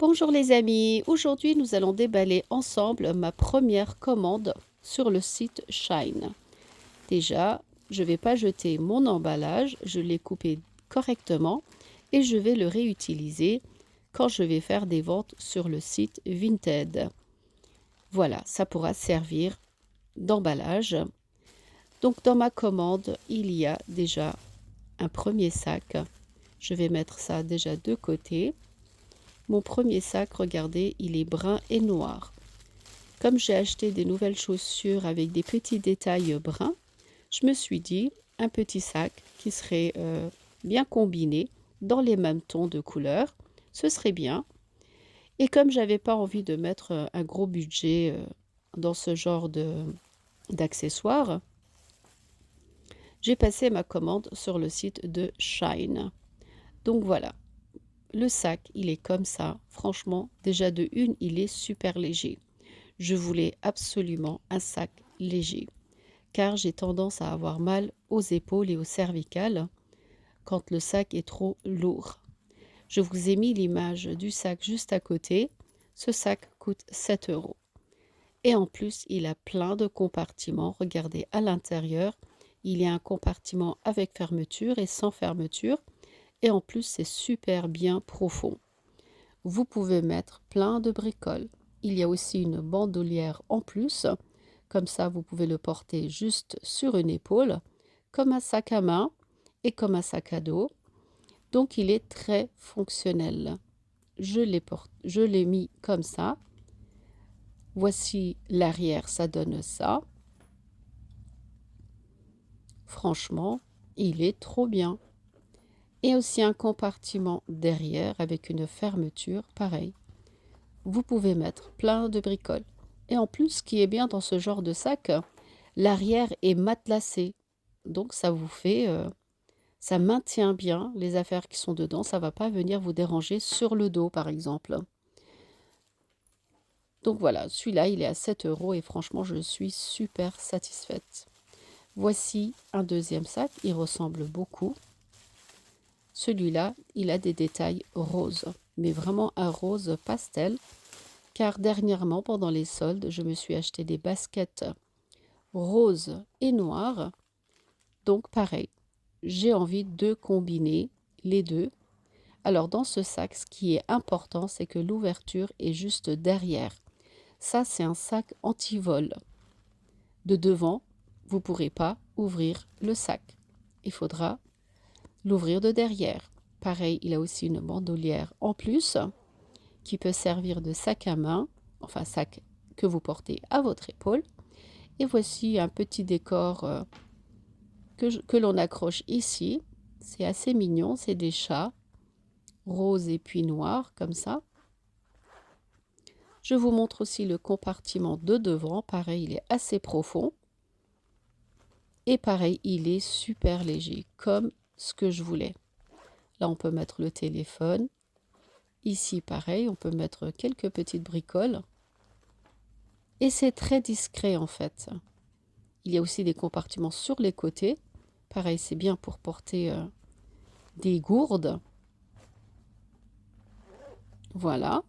Bonjour les amis, aujourd'hui nous allons déballer ensemble ma première commande sur le site Shine. Déjà, je ne vais pas jeter mon emballage, je l'ai coupé correctement et je vais le réutiliser quand je vais faire des ventes sur le site Vinted. Voilà, ça pourra servir d'emballage. Donc dans ma commande, il y a déjà un premier sac. Je vais mettre ça déjà de côté. Mon premier sac, regardez, il est brun et noir. Comme j'ai acheté des nouvelles chaussures avec des petits détails bruns, je me suis dit un petit sac qui serait bien combiné dans les mêmes tons de couleurs, ce serait bien. Et comme j'avais pas envie de mettre un gros budget dans ce genre d'accessoires, j'ai passé ma commande sur le site de Shine. Donc voilà, le sac, il est comme ça. Franchement, déjà de une, il est super léger. Je voulais absolument un sac léger, car j'ai tendance à avoir mal aux épaules et aux cervicales quand le sac est trop lourd. Je vous ai mis l'image du sac juste à côté. Ce sac coûte 7 euros. Et en plus, il a plein de compartiments. Regardez à l'intérieur, il y a un compartiment avec fermeture et sans fermeture. Et en plus, c'est super bien profond. Vous pouvez mettre plein de bricoles. Il y a aussi une bandoulière en plus. Comme ça, vous pouvez le porter juste sur une épaule, comme un sac à main et comme un sac à dos. Donc, il est très fonctionnel. Je l'ai mis comme ça. Voici l'arrière, ça donne ça. Franchement, il est trop bien. Et aussi un compartiment derrière avec une fermeture, pareil. Vous pouvez mettre plein de bricoles. Et en plus, ce qui est bien dans ce genre de sac, l'arrière est matelassé. Donc ça vous fait, ça maintient bien les affaires qui sont dedans. Ça ne va pas venir vous déranger sur le dos, par exemple. Donc voilà, celui-là, il est à 7 euros et franchement, je suis super satisfaite. Voici un deuxième sac. Il ressemble beaucoup. Celui-là, il a des détails roses, mais vraiment un rose pastel. Car dernièrement, pendant les soldes, je me suis acheté des baskets roses et noires. Donc pareil, j'ai envie de combiner les deux. Alors dans ce sac, ce qui est important, c'est que l'ouverture est juste derrière. Ça, c'est un sac anti-vol. De devant, vous ne pourrez pas ouvrir le sac. Il faudra l'ouvrir de derrière. Pareil, il a aussi une bandoulière en plus qui peut servir de sac à main, enfin sac que vous portez à votre épaule. Et voici un petit décor que l'on accroche ici. C'est assez mignon, c'est des chats, roses et puis noirs, comme ça. Je vous montre aussi le compartiment de devant. Pareil, il est assez profond. Et pareil, il est super léger, comme ce que je voulais. Là, on peut mettre le téléphone. Ici, pareil, on peut mettre quelques petites bricoles. Et c'est très discret, en fait. Il y a aussi des compartiments sur les côtés. Pareil, c'est bien pour porter des gourdes. Voilà.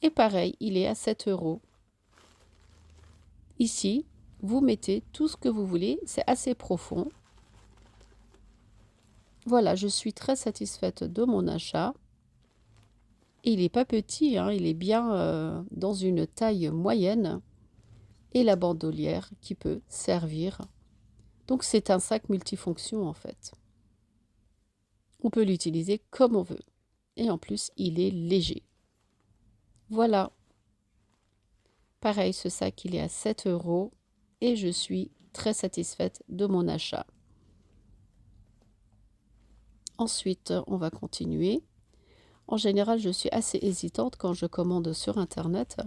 Et pareil, il est à 7 euros. Ici, vous mettez tout ce que vous voulez. C'est assez profond. Voilà, je suis très satisfaite de mon achat. Et il n'est pas petit, hein, il est bien dans une taille moyenne. Et la bandoulière qui peut servir. Donc c'est un sac multifonction en fait. On peut l'utiliser comme on veut. Et en plus, il est léger. Voilà. Pareil, ce sac, il est à 7 euros. Et je suis très satisfaite de mon achat. Ensuite, on va continuer. En général, je suis assez hésitante quand je commande sur Internet.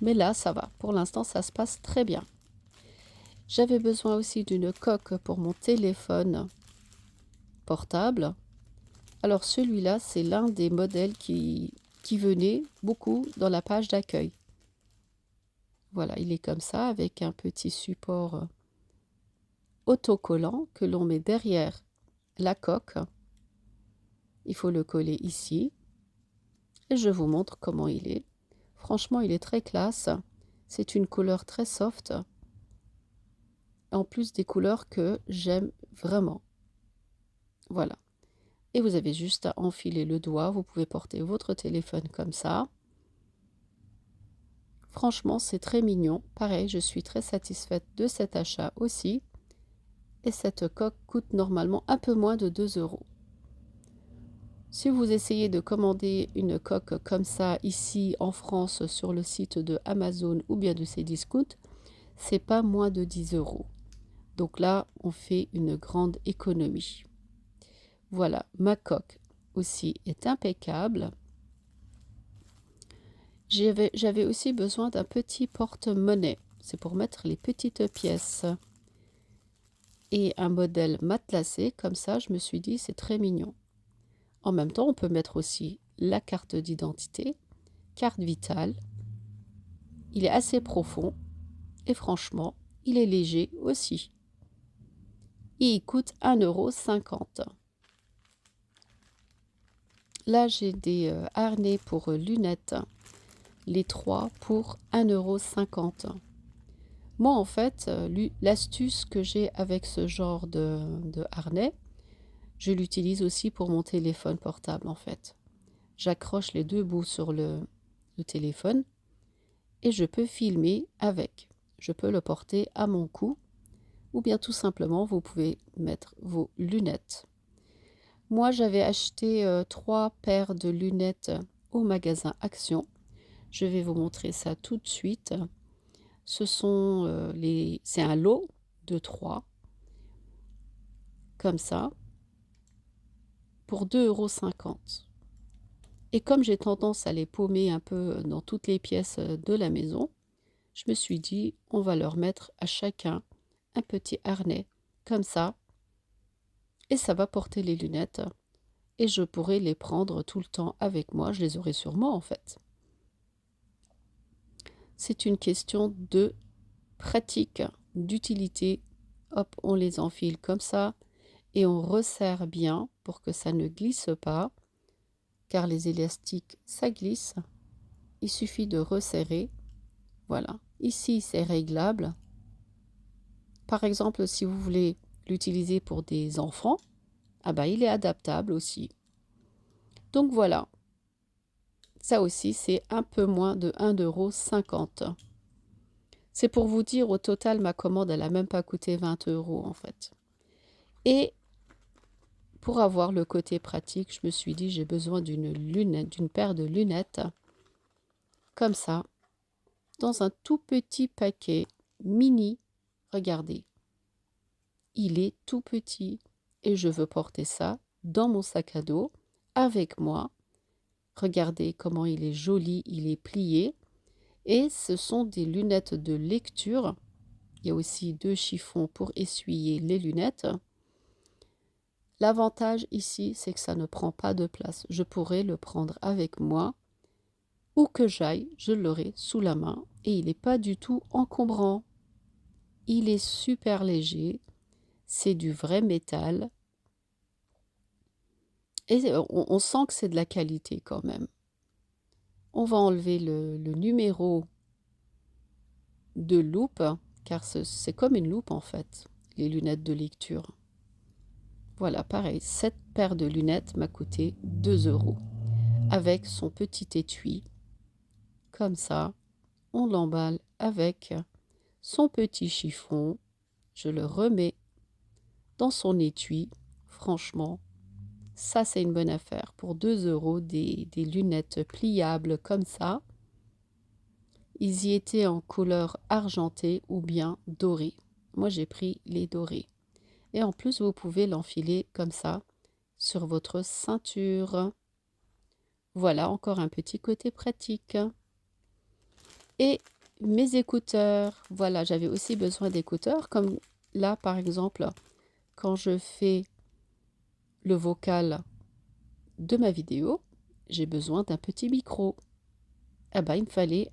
Mais là, ça va. Pour l'instant, ça se passe très bien. J'avais besoin aussi d'une coque pour mon téléphone portable. Alors celui-là, c'est l'un des modèles qui venait beaucoup dans la page d'accueil. Voilà, il est comme ça, avec un petit support autocollant que l'on met derrière la coque. Il faut le coller ici. et je vous montre comment il est. Franchement, il est très classe. C'est une couleur très soft. En plus des couleurs que j'aime vraiment. Voilà. Et vous avez juste à enfiler le doigt. Vous pouvez porter votre téléphone comme ça. Franchement, c'est très mignon. Pareil, je suis très satisfaite de cet achat aussi. Et cette coque coûte normalement un peu moins de 2 €. Si vous essayez de commander une coque comme ça ici en France sur le site de Amazon ou bien de Cdiscount, c'est pas moins de 10 €. Donc là, on fait une grande économie. Voilà, ma coque aussi est impeccable. J'avais aussi besoin d'un petit porte-monnaie. C'est pour mettre les petites pièces. Et un modèle matelassé, comme ça, je me suis dit, c'est très mignon. En même temps, on peut mettre aussi la carte d'identité, carte vitale. Il est assez profond et franchement, il est léger aussi. Et il coûte 1,50 €. Là, j'ai des harnais pour lunettes, les 3 pour 1,50 €. Moi, en fait, l'astuce que j'ai avec ce genre de harnais, je l'utilise aussi pour mon téléphone portable, en fait. J'accroche les deux bouts sur le téléphone et je peux filmer avec. Je peux le porter à mon cou ou bien tout simplement, vous pouvez mettre vos lunettes. Moi, j'avais acheté 3 paires de lunettes au magasin Action. Je vais vous montrer ça tout de suite. Ce sont c'est un lot de 3, comme ça, pour 2,50 €. Et comme j'ai tendance à les paumer un peu dans toutes les pièces de la maison, je me suis dit, on va leur mettre à chacun un petit harnais, comme ça, et ça va porter les lunettes, et je pourrai les prendre tout le temps avec moi, je les aurai sur moi en fait. C'est une question de pratique, d'utilité. Hop, on les enfile comme ça, et on resserre bien pour que ça ne glisse pas, car les élastiques, ça glisse. Il suffit de resserrer. Voilà. Ici, c'est réglable. Par exemple, si vous voulez l'utiliser pour des enfants, ah bah, il est adaptable aussi. Donc voilà. Ça aussi, c'est un peu moins de 1,50 €. C'est pour vous dire, au total, ma commande, elle n'a même pas coûté 20 € en fait. Et pour avoir le côté pratique, je me suis dit, j'ai besoin d'une paire de lunettes, comme ça, dans un tout petit paquet mini. Regardez, il est tout petit et je veux porter ça dans mon sac à dos avec moi. Regardez comment il est joli, il est plié. Et ce sont des lunettes de lecture. Il y a aussi 2 chiffons pour essuyer les lunettes. L'avantage ici, c'est que ça ne prend pas de place. Je pourrais le prendre avec moi. Où que j'aille, je l'aurai sous la main. Et il n'est pas du tout encombrant. Il est super léger. C'est du vrai métal. Et on sent que c'est de la qualité quand même. On va enlever le numéro de loupe, car c'est comme une loupe en fait, les lunettes de lecture. Voilà, pareil, cette paire de lunettes m'a coûté 2 €, avec son petit étui. Comme ça, on l'emballe avec son petit chiffon. Je le remets dans son étui. Franchement, ça c'est une bonne affaire. Pour 2 € des lunettes pliables comme ça. Ils y étaient en couleur argentée ou bien dorée. Moi, j'ai pris les dorés. Et en plus, vous pouvez l'enfiler comme ça sur votre ceinture. Voilà, encore un petit côté pratique. Et mes écouteurs. Voilà, j'avais aussi besoin d'écouteurs. Comme là, par exemple, quand je fais le vocal de ma vidéo, j'ai besoin d'un petit micro. Ah ben, il me fallait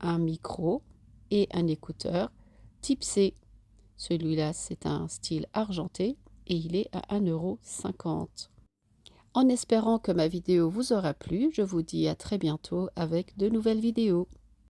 un micro et un écouteur type C. Celui-là, c'est un style argenté et il est à 1,50 €. En espérant que ma vidéo vous aura plu, je vous dis à très bientôt avec de nouvelles vidéos.